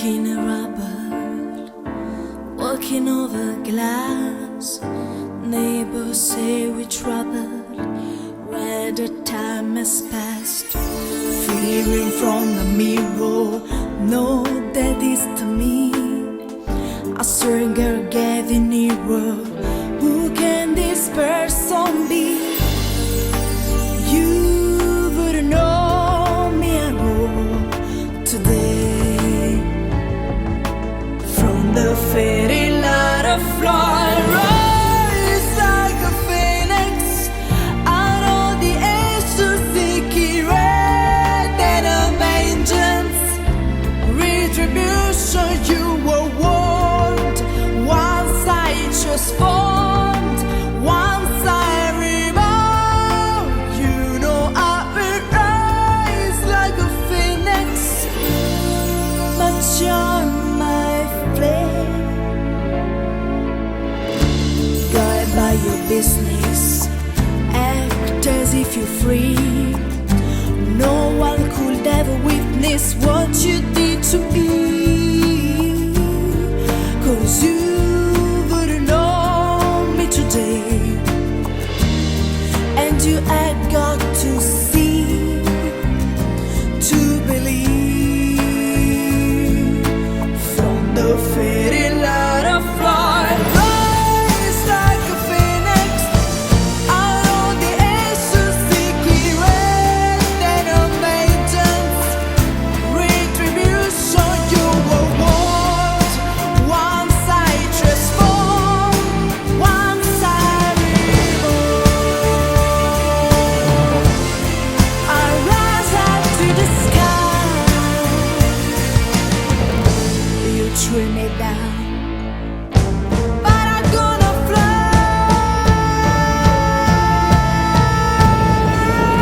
Walking a rubber, walking over glass. Neighbors say we troubled, where the time has passed. Fearing from the mirror, no, that is to me. A stranger getting nearer. Who can this person be? You wouldn't know me at all today. From the fairy light of fly, rise like a phoenix out of the ashes, seeking red and a vengeance. Retribution, you were warned. Once I transformed, once I reborn. You know I will rise like a phoenix, but you're my flame. Guide by your business, act as if you're free. No one could ever witness what you did to me, 'cause you wouldn't know me today. And you had got to see to believe. From the fairy light of fly, rise like a phoenix out of the ashes, seeking red and a vengeance. Retribution, you were warned. Once I transform, once I reborn. I rise up to the sky. You trim me down, but I'm gonna fly.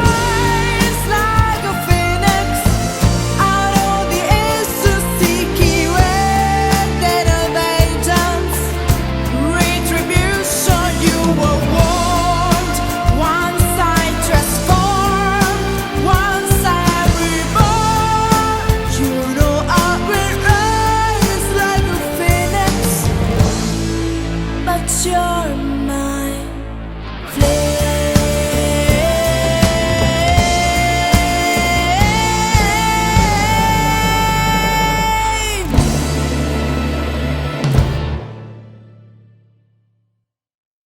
Rise like a phoenix out of the ashes, seeking red and a vengeance. Retribution, you were warned. Once I transform, once I reborn. You know I will rise like a phoenix, but you're